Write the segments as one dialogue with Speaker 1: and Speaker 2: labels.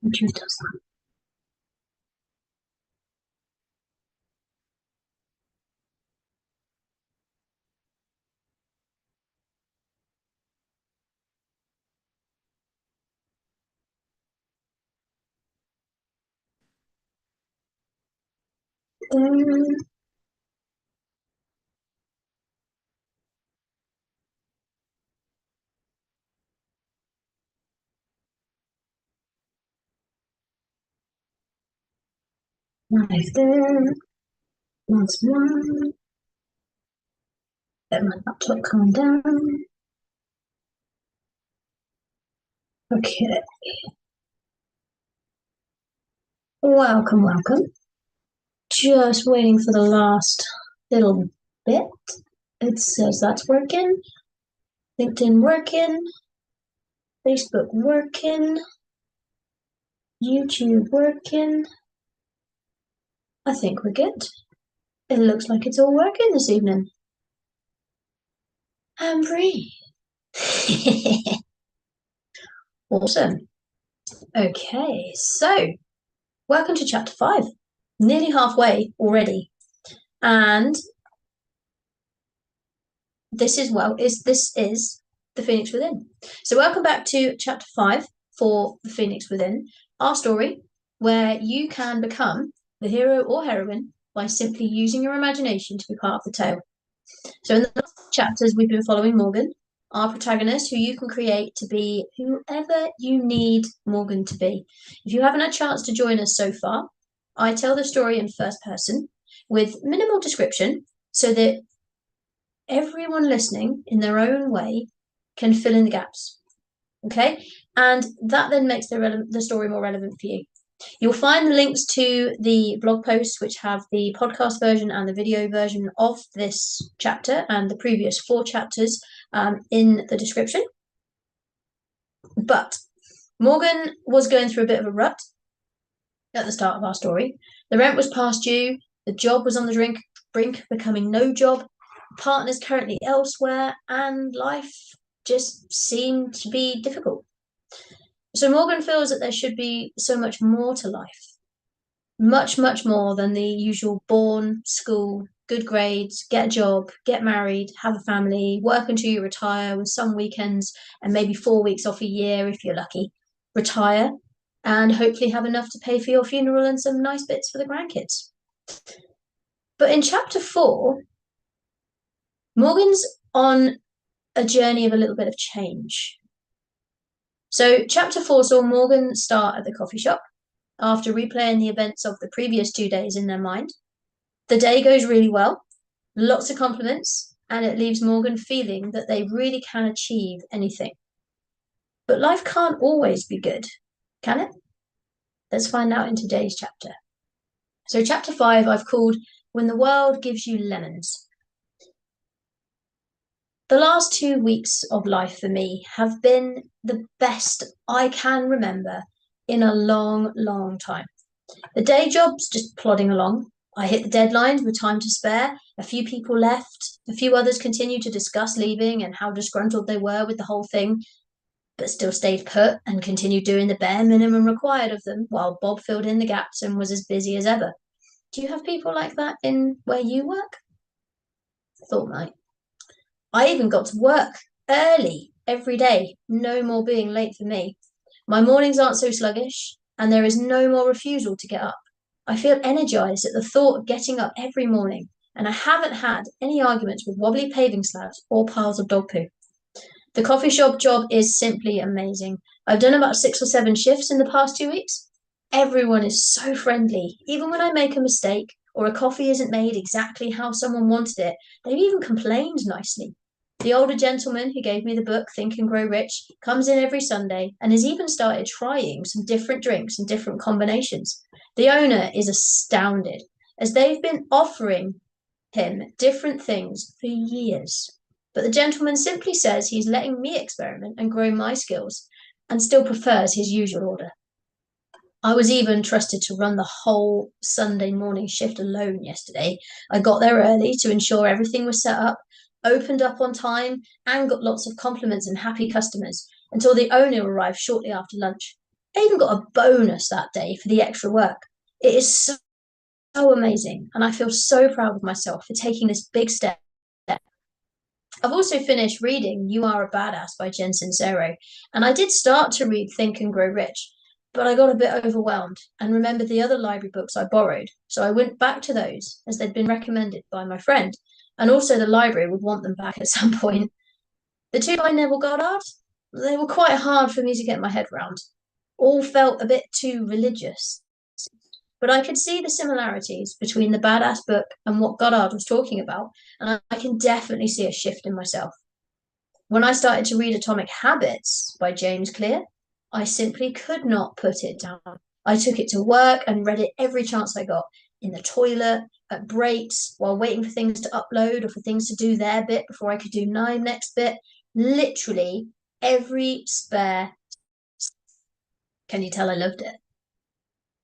Speaker 1: Who does that? Right there. Once more. Let my laptop calm down. Okay. Welcome, welcome. Just waiting for the last little bit. It says that's working. LinkedIn working. Facebook working. YouTube working. I think we're good. It looks like it's all working this evening. And breathe. Awesome. Okay, so welcome to chapter 5. Nearly halfway already. And this is the Phoenix Within. So welcome back to chapter 5 for the Phoenix Within, our story where you can become the hero or heroine by simply using your imagination to be part of the tale. So in the last chapters, we've been following Morgan, our protagonist, who you can create to be whoever you need Morgan to be. If you haven't had a chance to join us so far, I tell the story in first person with minimal description so that everyone listening in their own way can fill in the gaps. Okay? And that then makes the story more relevant for you. You'll find the links to the blog posts, which have the podcast version and the video version of this chapter and the previous 4 chapters in the description. But Morgan was going through a bit of a rut at the start of our story. The rent was past due, the job was on the brink of becoming no job, partner's currently elsewhere, and life just seemed to be difficult. So Morgan feels that there should be so much more to life. Much, much more than the usual born, school, good grades, get a job, get married, have a family, work until you retire with some weekends and maybe 4 weeks off a year if you're lucky. Retire and hopefully have enough to pay for your funeral and some nice bits for the grandkids. But in chapter 4, Morgan's on a journey of a little bit of change. So chapter 4 saw Morgan start at the coffee shop after replaying the events of the previous 2 days in their mind. The day goes really well, lots of compliments, and it leaves Morgan feeling that they really can achieve anything. But life can't always be good, can it? Let's find out in today's chapter. So chapter 5 I've called When the World Gives You Lemons. The last 2 weeks of life for me have been the best I can remember in a long, long time. The day job's just plodding along. I hit the deadlines with time to spare. A few people left. A few others continued to discuss leaving and how disgruntled they were with the whole thing, but still stayed put and continued doing the bare minimum required of them while Bob filled in the gaps and was as busy as ever. Do you have people like that in where you work? Thought might. I even got to work early every day. No more being late for me. My mornings aren't so sluggish, and there is no more refusal to get up. I feel energized at the thought of getting up every morning, and I haven't had any arguments with wobbly paving slabs or piles of dog poo. The coffee shop job is simply amazing. I've done about 6 or 7 shifts in the past 2 weeks. Everyone is so friendly. Even when I make a mistake or a coffee isn't made exactly how someone wanted it, they've even complained nicely. The older gentleman who gave me the book, Think and Grow Rich, comes in every Sunday and has even started trying some different drinks and different combinations. The owner is astounded, as they've been offering him different things for years. But the gentleman simply says he's letting me experiment and grow my skills and still prefers his usual order. I was even trusted to run the whole Sunday morning shift alone yesterday. I got there early to ensure everything was set up, opened up on time, and got lots of compliments and happy customers until the owner arrived shortly after lunch. I even got a bonus that day for the extra work. It is so amazing, and I feel so proud of myself for taking this big step. I've also finished reading You Are a Badass by Jen Sincero, and I did start to read Think and Grow Rich, but I got a bit overwhelmed and remembered the other library books I borrowed, so I went back to those as they'd been recommended by my friend, and also the library would want them back at some point. The two by Neville Goddard, they were quite hard for me to get my head round. All felt a bit too religious, but I could see the similarities between the badass book and what Goddard was talking about, and I can definitely see a shift in myself. When I started to read Atomic Habits by James Clear, I simply could not put it down. I took it to work and read it every chance I got, in the toilet, at breaks, while waiting for things to upload or for things to do their bit before I could do my next bit. Literally every spare. Can you tell I loved it?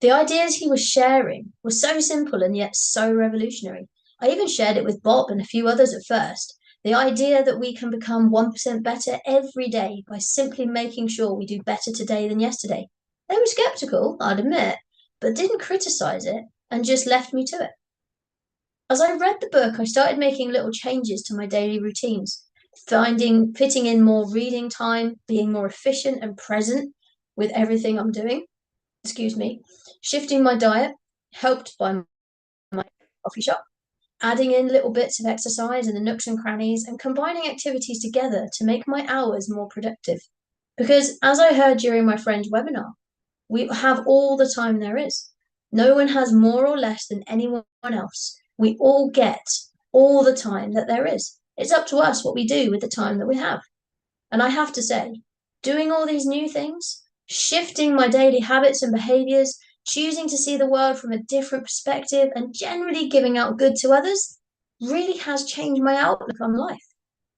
Speaker 1: The ideas he was sharing were so simple and yet so revolutionary. I even shared it with Bob and a few others at first. The idea that we can become 1% better every day by simply making sure we do better today than yesterday. They were skeptical, I'd admit, but didn't criticize it and just left me to it. As I read the book, I started making little changes to my daily routines, fitting in more reading time, being more efficient and present with everything I'm doing. Excuse me, shifting my diet, helped by my coffee shop, adding in little bits of exercise in the nooks and crannies, and combining activities together to make my hours more productive. Because as I heard during my friend's webinar, we have all the time there is. No one has more or less than anyone else. We all get all the time that there is. It's up to us what we do with the time that we have. And I have to say, doing all these new things, shifting my daily habits and behaviors, choosing to see the world from a different perspective, and generally giving out good to others really has changed my outlook on life.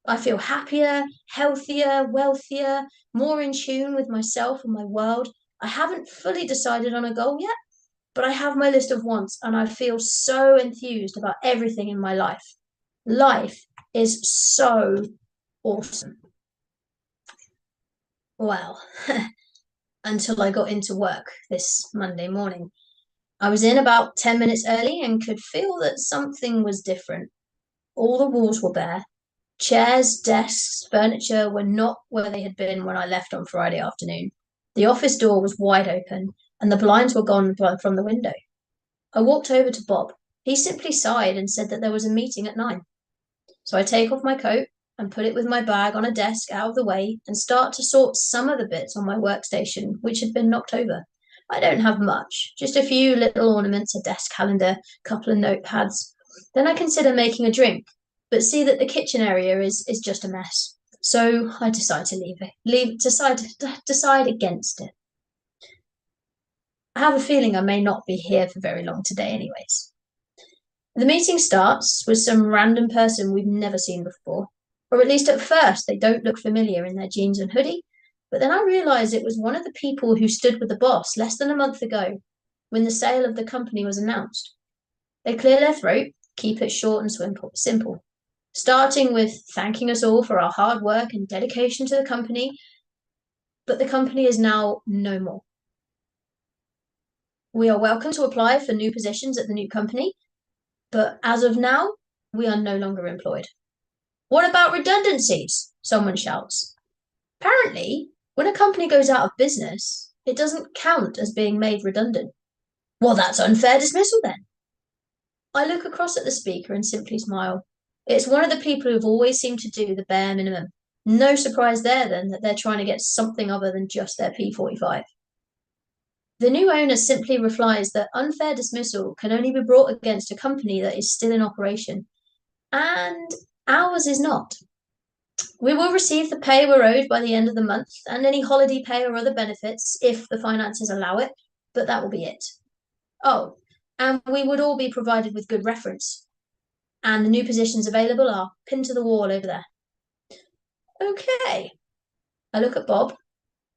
Speaker 1: I feel happier, healthier, wealthier, more in tune with myself and my world. I haven't fully decided on a goal yet, but I have my list of wants and I feel so enthused about everything in my life. Life is so awesome. Well, until I got into work this Monday morning. I was in about 10 minutes early and could feel that something was different. All the walls were bare. Chairs, desks, furniture were not where they had been when I left on Friday afternoon. The office door was wide open and the blinds were gone from the window. I walked over to Bob. He simply sighed and said that there was a meeting at 9. So I take off my coat and put it with my bag on a desk out of the way and start to sort some of the bits on my workstation which had been knocked over. I don't have much, just a few little ornaments, a desk calendar, a couple of notepads. Then I consider making a drink, but see that the kitchen area is just a mess. So I decide to decide against it. I have a feeling I may not be here for very long today anyways. The meeting starts with some random person we've never seen before, or at least at first they don't look familiar in their jeans and hoodie, but then I realised it was one of the people who stood with the boss less than a month ago when the sale of the company was announced. They clear their throat, keep it short and simple, starting with thanking us all for our hard work and dedication to the company, but the company is now no more. We are welcome to apply for new positions at the new company, but as of now, we are no longer employed. What about redundancies? Someone shouts. Apparently, when a company goes out of business, it doesn't count as being made redundant. Well, that's unfair dismissal then. I look across at the speaker and simply smile. It's one of the people who've always seemed to do the bare minimum. No surprise there then that they're trying to get something other than just their P45. The new owner simply replies that unfair dismissal can only be brought against a company that is still in operation, and ours is not. We will receive the pay we're owed by the end of the month and any holiday pay or other benefits if the finances allow it, but that will be it. Oh, and we would all be provided with good reference. And the new positions available are pinned to the wall over there. Okay. I look at Bob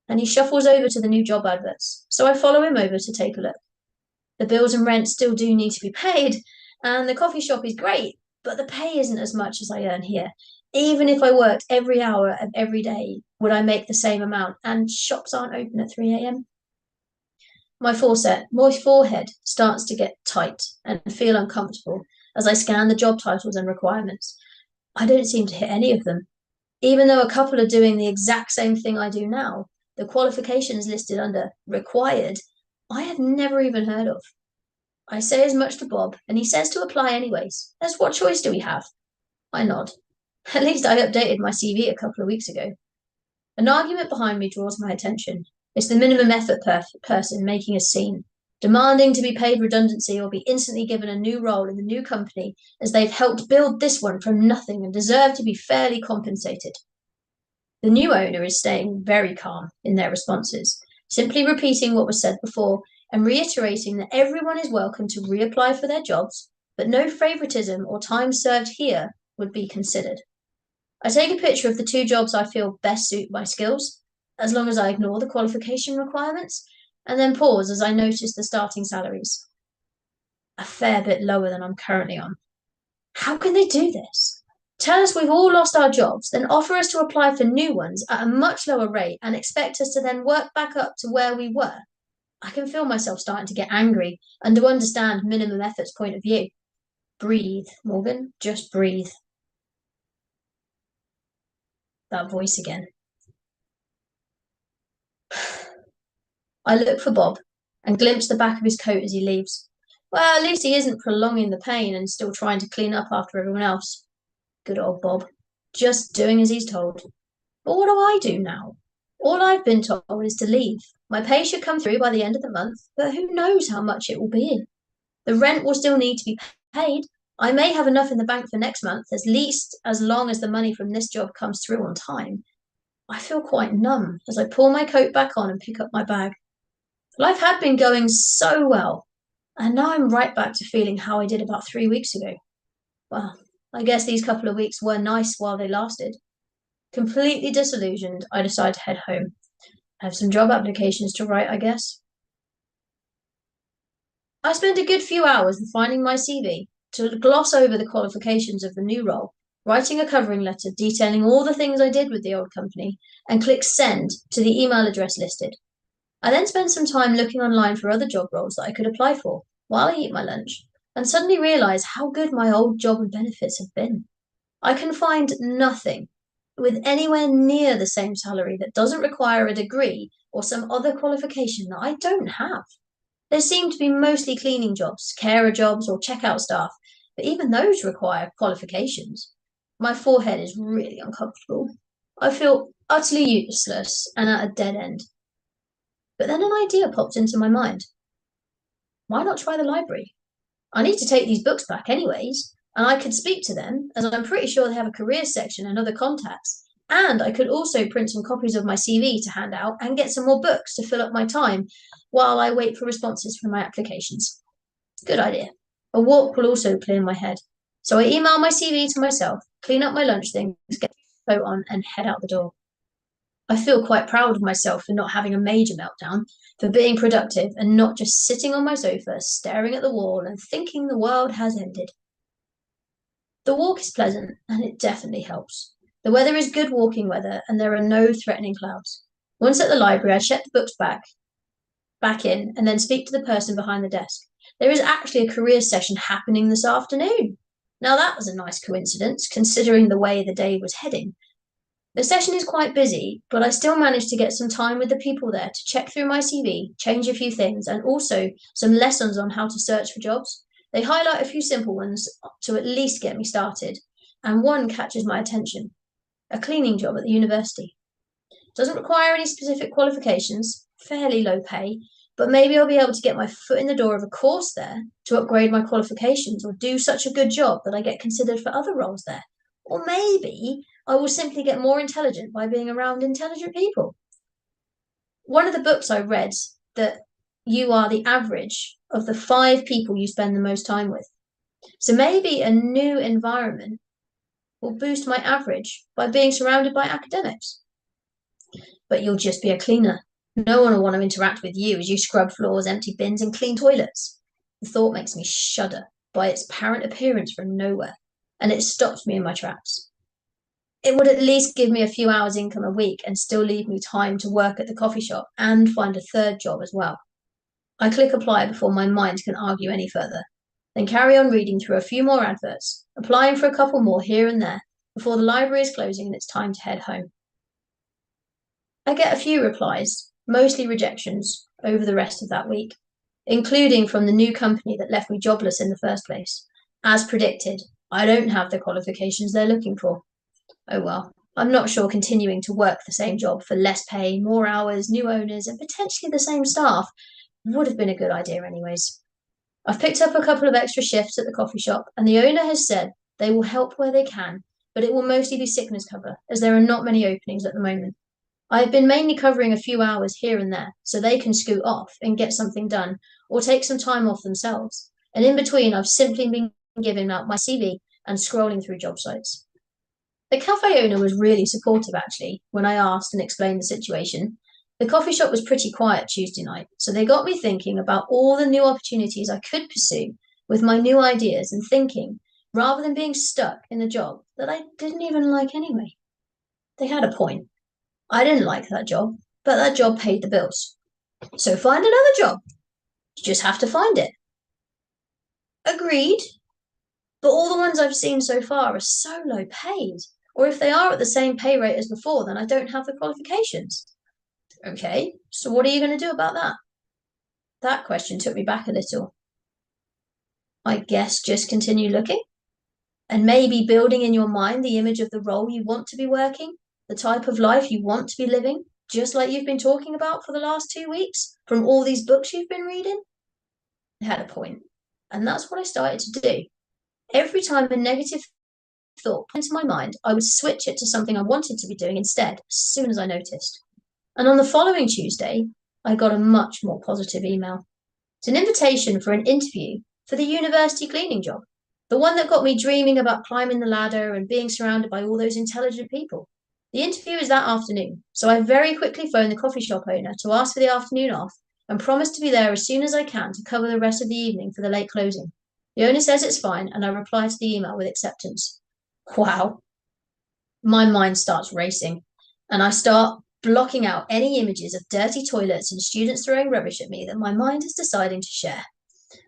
Speaker 1: and he shuffles over to the new job adverts, so I follow him over to take a look. The bills and rent still do need to be paid, and the coffee shop is great, but the pay isn't as much as I earn here. Even if I worked every hour of every day, would I make the same amount? And shops aren't open at 3 a.m. My forehead starts to get tight and feel uncomfortable as I scan the job titles and requirements. I don't seem to hit any of them, even though a couple are doing the exact same thing I do now. The qualifications listed under required, I have never even heard of. I say as much to Bob, and he says to apply anyways, as what choice do we have? I nod. At least I updated my CV a couple of weeks ago. An argument behind me draws my attention. It's the minimum effort person making a scene, demanding to be paid redundancy or be instantly given a new role in the new company as they've helped build this one from nothing and deserve to be fairly compensated. The new owner is staying very calm in their responses, simply repeating what was said before and reiterating that everyone is welcome to reapply for their jobs, but no favoritism or time served here would be considered. I take a picture of the two jobs I feel best suit my skills, as long as I ignore the qualification requirements, and then pause as I notice the starting salaries. A fair bit lower than I'm currently on. How can they do this? Tell us we've all lost our jobs, then offer us to apply for new ones at a much lower rate and expect us to then work back up to where we were. I can feel myself starting to get angry and to understand minimum effort's point of view. Breathe, Morgan, just breathe. That voice again. I look for Bob and glimpse the back of his coat as he leaves. Well, at least he isn't prolonging the pain and still trying to clean up after everyone else. Good old Bob. Just doing as he's told. But what do I do now? All I've been told is to leave. My pay should come through by the end of the month, but who knows how much it will be. The rent will still need to be paid. I may have enough in the bank for next month, at least as long as the money from this job comes through on time. I feel quite numb as I pull my coat back on and pick up my bag. Life had been going so well, and now I'm right back to feeling how I did about 3 weeks ago. Well, I guess these couple of weeks were nice while they lasted. Completely disillusioned, I decide to head home. I have some job applications to write, I guess. I spent a good few hours refining my CV to gloss over the qualifications of the new role, writing a covering letter detailing all the things I did with the old company, and click send to the email address listed. I then spent some time looking online for other job roles that I could apply for while I eat my lunch, and suddenly realize how good my old job and benefits have been. I can find nothing with anywhere near the same salary that doesn't require a degree or some other qualification that I don't have. There seem to be mostly cleaning jobs, carer jobs, or checkout staff, but even those require qualifications. My forehead is really uncomfortable. I feel utterly useless and at a dead end. But then an idea popped into my mind. Why not try the library? I need to take these books back anyways, and I could speak to them, as I'm pretty sure they have a careers section and other contacts. And I could also print some copies of my CV to hand out and get some more books to fill up my time while I wait for responses from my applications. Good idea. A walk will also clear my head. So I email my CV to myself, clean up my lunch things, get the coat on, and head out the door. I feel quite proud of myself for not having a major meltdown, for being productive and not just sitting on my sofa, staring at the wall and thinking the world has ended. The walk is pleasant and it definitely helps. The weather is good walking weather and there are no threatening clouds. Once at the library, I check the books back in and then speak to the person behind the desk. There is actually a careers session happening this afternoon. Now that was a nice coincidence, considering the way the day was heading. The session is quite busy, but I still managed to get some time with the people there to check through my CV, change a few things, and also some lessons on how to search for jobs. They highlight a few simple ones to at least get me started, and one catches my attention. A cleaning job at the university. Doesn't require any specific qualifications, fairly low pay, but maybe I'll be able to get my foot in the door of a course there to upgrade my qualifications or do such a good job that I get considered for other roles there. Or maybe I will simply get more intelligent by being around intelligent people. One of the books I read that you are the average of the 5 people you spend the most time with. So maybe a new environment will boost my average by being surrounded by academics. But you'll just be a cleaner. No one will want to interact with you as you scrub floors, empty bins, and clean toilets. The thought makes me shudder by its apparent appearance from nowhere, and it stops me in my tracks. It would at least give me a few hours income a week and still leave me time to work at the coffee shop and find a third job as well. I click apply before my mind can argue any further, then carry on reading through a few more adverts, applying for a couple more here and there before the library is closing and it's time to head home. I get a few replies, mostly rejections, over the rest of that week, including from the new company that left me jobless in the first place. As predicted, I don't have the qualifications they're looking for. Oh well, I'm not sure continuing to work the same job for less pay, more hours, new owners, and potentially the same staff would have been a good idea anyways. I've picked up a couple of extra shifts at the coffee shop, and the owner has said they will help where they can, but it will mostly be sickness cover, as there are not many openings at the moment. I've been mainly covering a few hours here and there, so they can scoot off and get something done, or take some time off themselves. And in between, I've simply been giving out my CV and scrolling through job sites. The cafe owner was really supportive, actually, when I asked and explained the situation. The coffee shop was pretty quiet Tuesday night, so they got me thinking about all the new opportunities I could pursue with my new ideas and thinking, rather than being stuck in a job that I didn't even like anyway. They had a point. I didn't like that job, but that job paid the bills. So find another job. You just have to find it. Agreed. But all the ones I've seen so far are so low paid. Or if they are at the same pay rate as before, then I don't have the qualifications. Okay, so what are you going to do about that? That question took me back a little. I guess just continue looking and maybe building in your mind the image of the role you want to be working, the type of life you want to be living, just like you've been talking about for the last 2 weeks from all these books you've been reading. I had a point, and that's what I started to do. Every time a negative thought popped into my mind, I would switch it to something I wanted to be doing instead as soon as I noticed. And on the following Tuesday, I got a much more positive email. It's an invitation for an interview for the university cleaning job, the one that got me dreaming about climbing the ladder and being surrounded by all those intelligent people. The interview is that afternoon, so I very quickly phoned the coffee shop owner to ask for the afternoon off and promised to be there as soon as I can to cover the rest of the evening for the late closing. The owner says it's fine, and I reply to the email with acceptance. Wow. My mind starts racing, and I start blocking out any images of dirty toilets and students throwing rubbish at me that my mind is deciding to share.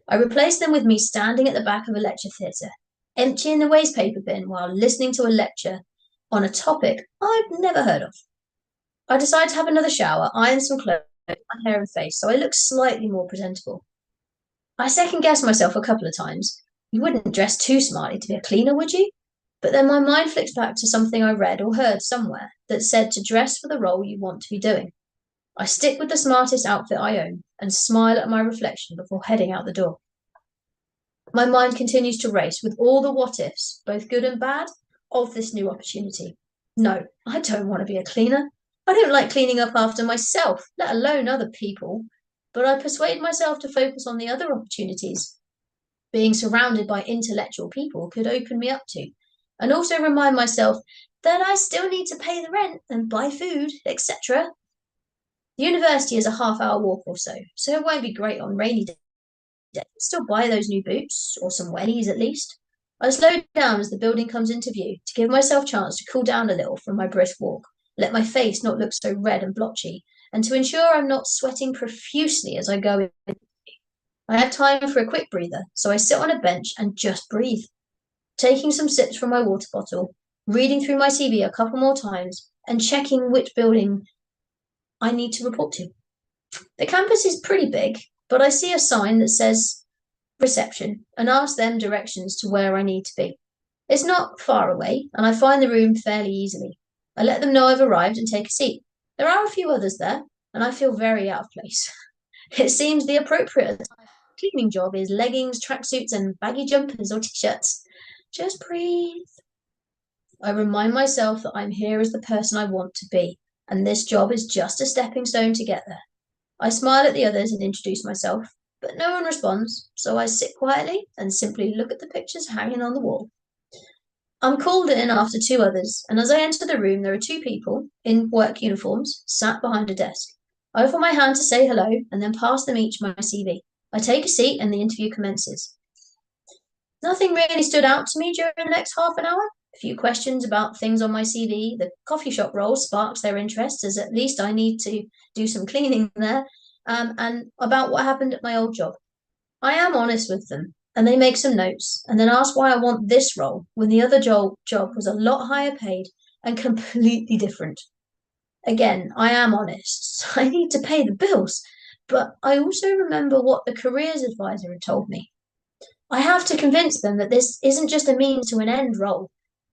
Speaker 1: I replace them with me standing at the back of a lecture theatre, emptying the waste paper bin while listening to a lecture on a topic I've never heard of. I decide to have another shower, iron some clothes, my hair and face, so I look slightly more presentable. I second guess myself a couple of times. You wouldn't dress too smartly to be a cleaner, would you? But then my mind flicks back to something I read or heard somewhere that said to dress for the role you want to be doing. I stick with the smartest outfit I own and smile at my reflection before heading out the door. My mind continues to race with all the what ifs, both good and bad, of this new opportunity. No, I don't want to be a cleaner. I don't like cleaning up after myself, let alone other people. But I persuade myself to focus on the other opportunities being surrounded by intellectual people could open me up to, and also remind myself that I still need to pay the rent and buy food, etc. The university is a half-hour walk or so it won't be great on rainy days. Still buy those new boots, or some wellies at least. I slow down as the building comes into view to give myself a chance to cool down a little from my brisk walk, let my face not look so red and blotchy, and to ensure I'm not sweating profusely as I go in. I have time for a quick breather, so I sit on a bench and just breathe, taking some sips from my water bottle, reading through my CV a couple more times, and checking which building I need to report to. The campus is pretty big, but I see a sign that says reception and ask them directions to where I need to be. It's not far away, and I find the room fairly easily. I let them know I've arrived and take a seat. There are a few others there, and I feel very out of place. It seems the appropriate cleaning job is leggings, tracksuits, and baggy jumpers or t-shirts. Just breathe. I remind myself that I'm here as the person I want to be, and this job is just a stepping stone to get there. I smile at the others and introduce myself, but no one responds, so I sit quietly and simply look at the pictures hanging on the wall. I'm called in after two others, and as I enter the room, there are two people in work uniforms sat behind a desk. I offer my hand to say hello and then pass them each my CV. I take a seat and the interview commences. Nothing really stood out to me during the next half an hour. A few questions about things on my CV. The coffee shop role sparks their interest, as at least I need to do some cleaning there. and about what happened at my old job. I am honest with them, and they make some notes and then ask why I want this role when the other job was a lot higher paid and completely different. Again, I am honest. I need to pay the bills, but I also remember what the careers advisor had told me. I have to convince them that this isn't just a means to an end role.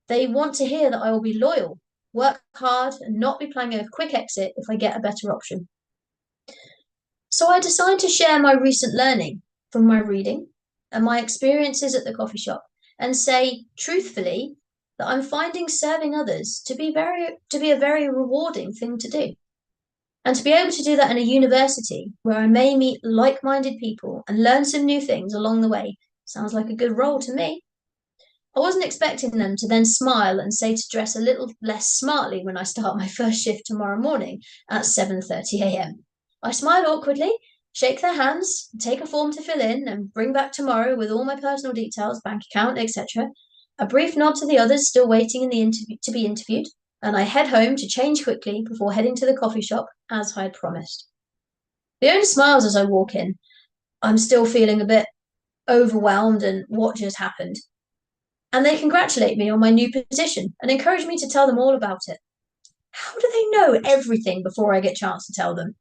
Speaker 1: They want to hear that I will be loyal, work hard, and not be planning a quick exit if I get a better option. So I decided to share my recent learning from my reading and my experiences at the coffee shop and say truthfully that I'm finding serving others to be a very rewarding thing to do. And to be able to do that in a university where I may meet like-minded people and learn some new things along the way sounds like a good role to me. I wasn't expecting them to then smile and say to dress a little less smartly when I start my first shift tomorrow morning at 7:30 a.m. I smile awkwardly, shake their hands, take a form to fill in, and bring back tomorrow with all my personal details, bank account, etc. A brief nod to the others still waiting in the interview to be interviewed, and I head home to change quickly before heading to the coffee shop as I had promised. The owner smiles as I walk in. I'm still feeling a bit overwhelmed and what just happened. And they congratulate me on my new position and encourage me to tell them all about it. How do they know everything before I get a chance to tell them?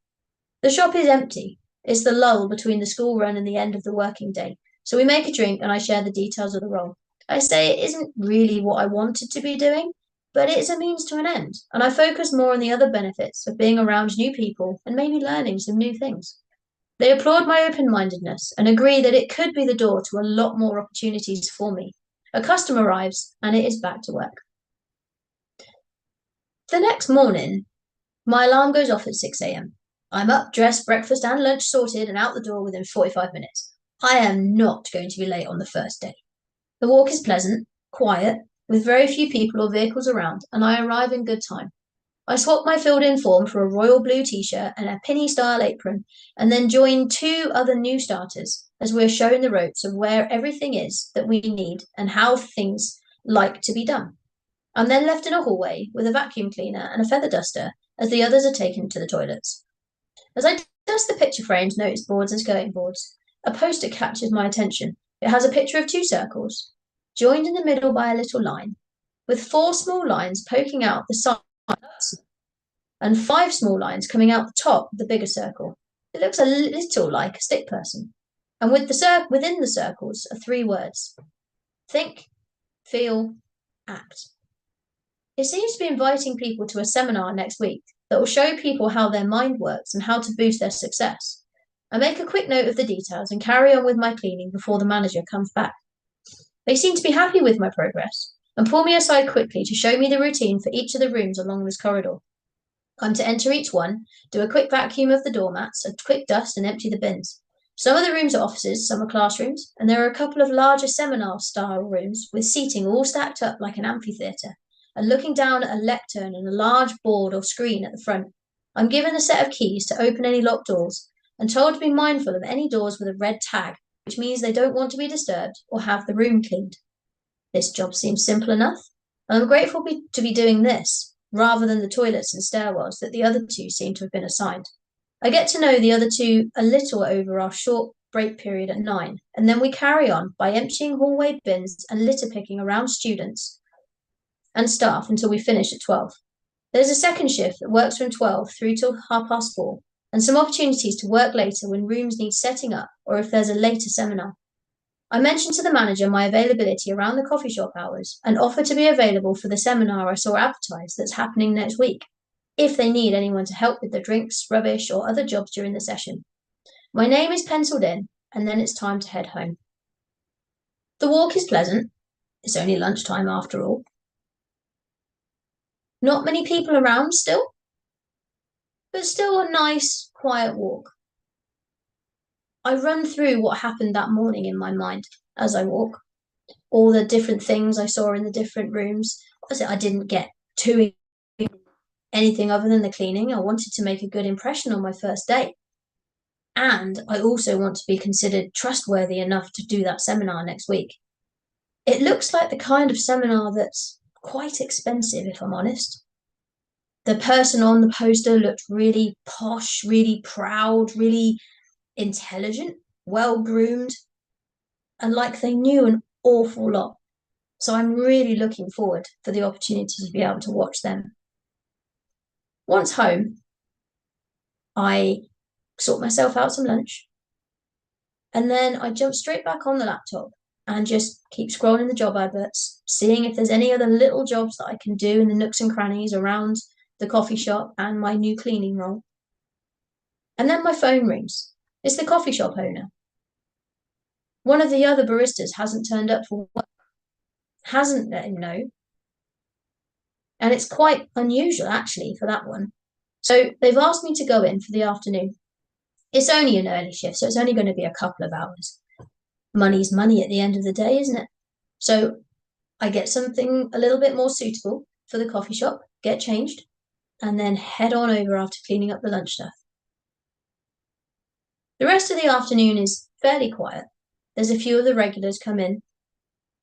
Speaker 1: The shop is empty. It's the lull between the school run and the end of the working day. So we make a drink and I share the details of the role. I say it isn't really what I wanted to be doing, but it's a means to an end. And I focus more on the other benefits of being around new people and maybe learning some new things. They applaud my open-mindedness and agree that it could be the door to a lot more opportunities for me. A customer arrives and it is back to work. The next morning, my alarm goes off at 6 a.m. I'm up, dressed, breakfast and lunch sorted and out the door within 45 minutes. I am not going to be late on the first day. The walk is pleasant, quiet, with very few people or vehicles around, and I arrive in good time. I swap my filled-in form for a royal blue t-shirt and a pinny-style apron, and then join two other new starters as we're shown the ropes of where everything is that we need and how things like to be done. I'm then left in a hallway with a vacuum cleaner and a feather duster as the others are taken to the toilets. As I dust the picture frames, notice boards and skirting boards, a poster catches my attention. It has a picture of two circles, joined in the middle by a little line, with 4 small lines poking out the sides and 5 small lines coming out the top of the bigger circle. It looks a little like a stick person. And within the circles are 3 words: think, feel, act. It seems to be inviting people to a seminar next week that will show people how their mind works and how to boost their success. I make a quick note of the details and carry on with my cleaning before the manager comes back. They seem to be happy with my progress and pull me aside quickly to show me the routine for each of the rooms along this corridor. I'm to enter each one, do a quick vacuum of the doormats, a quick dust, and empty the bins. Some of the rooms are offices, some are classrooms, and there are a couple of larger seminar-style rooms with seating all stacked up like an amphitheatre, and looking down at a lectern and a large board or screen at the front. I'm given a set of keys to open any locked doors and told to be mindful of any doors with a red tag, which means they don't want to be disturbed or have the room cleaned. This job seems simple enough, and I'm grateful to be doing this, rather than the toilets and stairwells that the other 2 seem to have been assigned. I get to know the other 2 a little over our short break period at 9, and then we carry on by emptying hallway bins and litter picking around students and staff until we finish at 12. There's a second shift that works from 12 through till 4:30, and some opportunities to work later when rooms need setting up or if there's a later seminar. I mentioned to the manager my availability around the coffee shop hours and offer to be available for the seminar I saw advertised that's happening next week, if they need anyone to help with the drinks, rubbish, or other jobs during the session. My name is penciled in, and then it's time to head home. The walk is pleasant. It's only lunchtime after all. Not many people around still, but still a nice, quiet walk. I run through what happened that morning in my mind as I walk, all the different things I saw in the different rooms. I didn't get too anything other than the cleaning. I wanted to make a good impression on my first day. And I also want to be considered trustworthy enough to do that seminar next week. It looks like the kind of seminar that's quite expensive, if I'm honest. The person on the poster looked really posh, really proud, really intelligent, well groomed, and like they knew an awful lot. So I'm really looking forward for the opportunity to be able to watch them. Once home, I sort myself out some lunch, and then I jump straight back on the laptop and just keep scrolling the job adverts, seeing if there's any other little jobs that I can do in the nooks and crannies around the coffee shop and my new cleaning role. And then my phone rings. It's the coffee shop owner. One of the other baristas hasn't turned up for work, hasn't let him know. And it's quite unusual, actually, for that one. So they've asked me to go in for the afternoon. It's only an early shift, so it's only going to be a couple of hours. Money's money at the end of the day, isn't it? So I get something a little bit more suitable for the coffee shop, get changed, and then head on over after cleaning up the lunch stuff. The rest of the afternoon is fairly quiet. There's a few of the regulars come in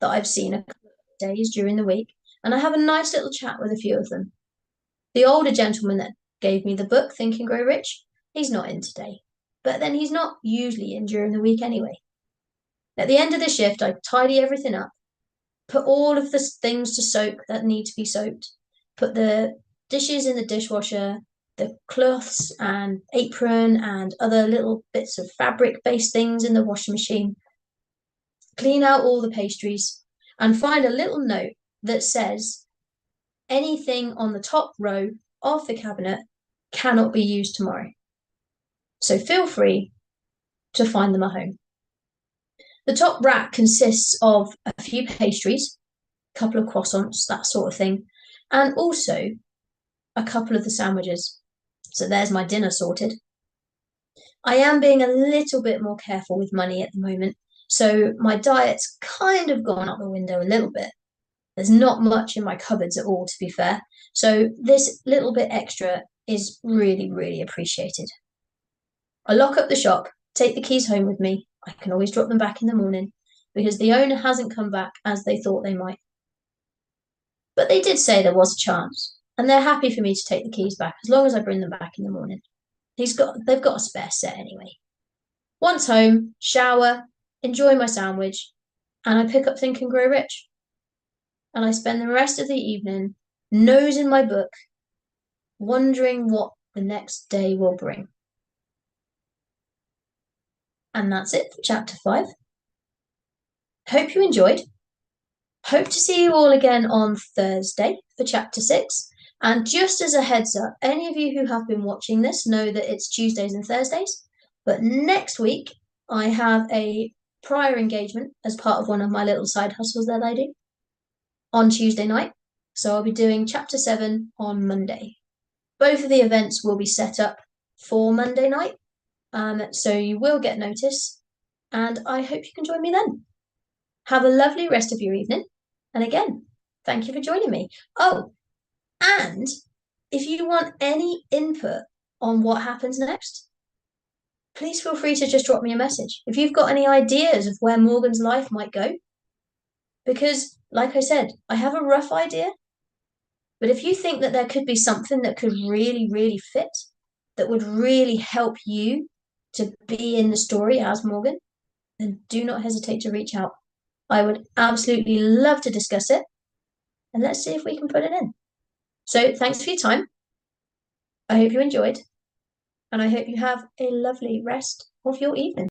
Speaker 1: that I've seen a couple of days during the week, and I have a nice little chat with a few of them. The older gentleman that gave me the book, Think and Grow Rich, he's not in today, but then he's not usually in during the week anyway. At the end of the shift, I tidy everything up, put all of the things to soak that need to be soaked, put the dishes in the dishwasher, the cloths and apron and other little bits of fabric-based things in the washing machine, clean out all the pastries, and find a little note that says anything on the top row of the cabinet cannot be used tomorrow. So feel free to find them at home. The top rack consists of a few pastries, a couple of croissants, that sort of thing, and also a couple of the sandwiches. So there's my dinner sorted. I am being a little bit more careful with money at the moment, so my diet's kind of gone out the window a little bit. There's not much in my cupboards at all, to be fair. So this little bit extra is really, really appreciated. I lock up the shop, take the keys home with me. I can always drop them back in the morning because the owner hasn't come back as they thought they might. But they did say there was a chance, and they're happy for me to take the keys back as long as I bring them back in the morning. They've got a spare set anyway. Once home, shower, enjoy my sandwich, and I pick up Think and Grow Rich. And I spend the rest of the evening nose in my book, wondering what the next day will bring. And that's it for chapter 5. Hope you enjoyed. Hope to see you all again on Thursday for chapter 6. And just as a heads up, any of you who have been watching this know that it's Tuesdays and Thursdays. But next week, I have a prior engagement as part of one of my little side hustles that I do on Tuesday night. So I'll be doing chapter 7 on Monday. Both of the events will be set up for Monday night. So you will get notice, and I hope you can join me then. Have a lovely rest of your evening. And again, thank you for joining me. Oh, and if you want any input on what happens next, please feel free to just drop me a message. If you've got any ideas of where Morgan's life might go, because like I said, I have a rough idea, but if you think that there could be something that could really, really fit, that would really help you to be in the story as Morgan, then do not hesitate to reach out. I would absolutely love to discuss it, and let's see if we can put it in. So thanks for your time. I hope you enjoyed, and I hope you have a lovely rest of your evening.